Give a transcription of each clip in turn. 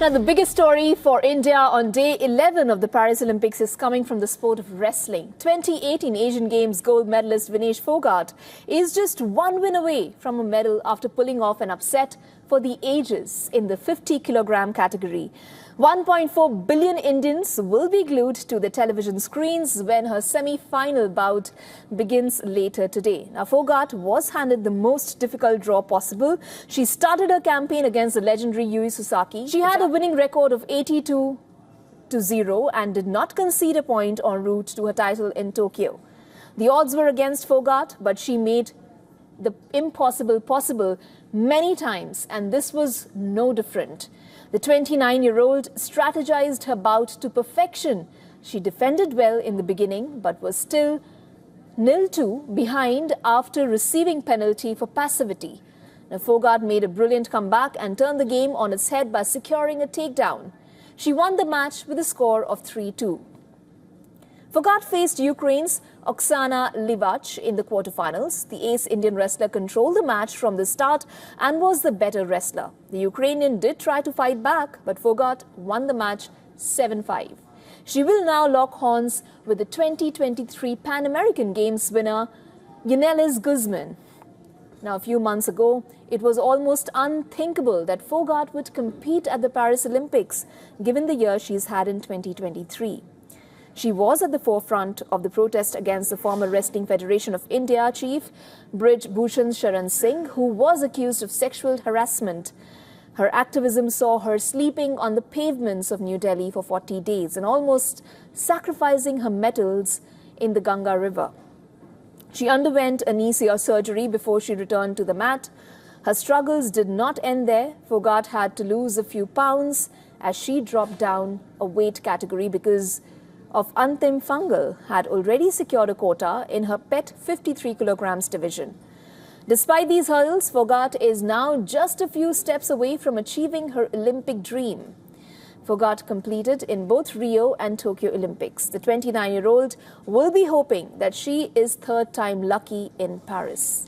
Now, the biggest story for India on day 11 of the Paris Olympics is coming from the sport of wrestling. 2018 Asian Games gold medalist Vinesh Phogat is just one win away from a medal after pulling off an upset for the ages in the 50-kilogram category. 1.4 billion Indians will be glued to the television screens when her semi-final bout begins later today. Now, Phogat was handed the most difficult draw possible. She started her campaign against the legendary Susaki. She had a winning record of 82-0 and did not concede a point en route to her title in Tokyo. The odds were against Phogat, but she made the impossible possible many times, and this was no different. The 29-year-old strategized her bout to perfection. She defended well in the beginning, but was still 0-2 behind after receiving penalty for passivity. Now, Phogat made a brilliant comeback and turned the game on its head by securing a takedown. She won the match with a score of 3-2. Phogat faced Ukraine's Oksana Livach in the quarterfinals. The ace Indian wrestler controlled the match from the start and was the better wrestler. The Ukrainian did try to fight back, but Phogat won the match 7-5. She will now lock horns with the 2023 Pan American Games winner, Yenelis Guzman. Now, a few months ago, it was almost unthinkable that Phogat would compete at the Paris Olympics, given the year she's had in 2023. She was at the forefront of the protest against the former Wrestling Federation of India chief, Brij Bhushan Sharan Singh, who was accused of sexual harassment. Her activism saw her sleeping on the pavements of New Delhi for 40 days and almost sacrificing her medals in the Ganga River. She underwent a knee surgery before she returned to the mat. Her struggles did not end there. Phogat had to lose a few pounds as she dropped down a weight category because of Antim Fungal had already secured a quota in her pet 53 kilograms division. Despite these hurdles, Phogat is now just a few steps away from achieving her Olympic dream. Phogat competed in both Rio and Tokyo Olympics. The 29-year-old will be hoping that she is third time lucky in Paris.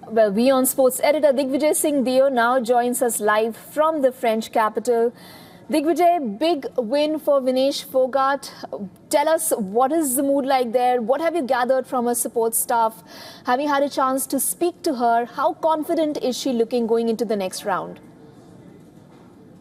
Well, WION Sports editor Digvijay Singh Deo now joins us live from the French capital. Digvijay, big win for Vinesh Phogat. Tell us, what is the mood like there? What have you gathered from her support staff? Have you had a chance to speak to her? How confident is she looking going into the next round?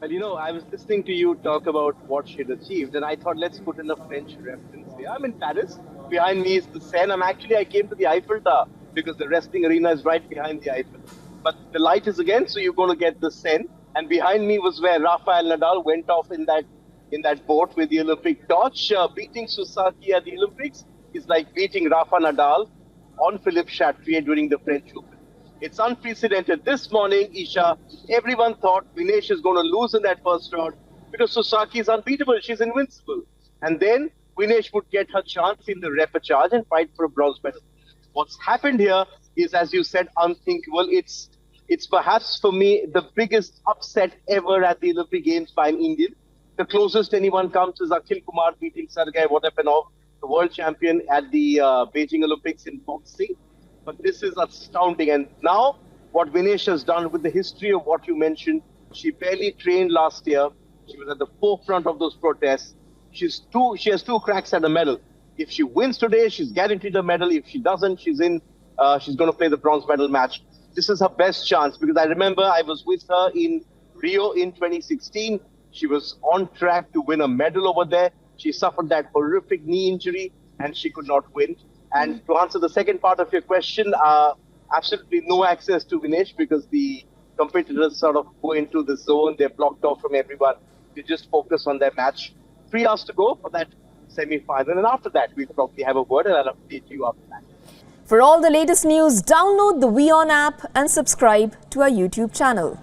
Well, I was listening to you talk about what she'd achieved, and I thought, let's put in a French reference here. I'm in Paris. Behind me is the Seine. I came to the Eiffel Tower, because the wrestling arena is right behind the Eiffel. But the light is again, so you're going to get the Seine. And behind me was where Rafael Nadal went off in that boat with the Olympic torch. Beating Susaki at the Olympics is like beating Rafa Nadal on Philippe Chatrier during the French Open. It's unprecedented. This morning, Isha, everyone thought Vinesh is going to lose in that first round because Susaki is unbeatable. She's invincible. And then Vinesh would get her chance in the repechage and fight for a bronze medal. What's happened here is, as you said, unthinkable. It's perhaps for me the biggest upset ever at the Olympic Games by an Indian. The closest anyone comes is Akhil Kumar beating Sergei Vodapenov, the world champion at the Beijing Olympics in boxing. But this is astounding. And now what Vinesh has done with the history of what you mentioned, she barely trained last year. She was at the forefront of those protests. She has two cracks at a medal. If she wins today, she's guaranteed a medal. If she doesn't, she's going to play the bronze medal match. This is her best chance, because I remember I was with her in Rio in 2016. She was on track to win a medal over there. She suffered that horrific knee injury and she could not win. And to answer the second part of your question, absolutely no access to Vinesh because the competitors sort of go into the zone. They're blocked off from everyone. They just focus on their match. 3 hours to go for that semi-final, and after that we'll probably have a word and I'll update you after that. For all the latest news, download the WION app and subscribe to our YouTube channel.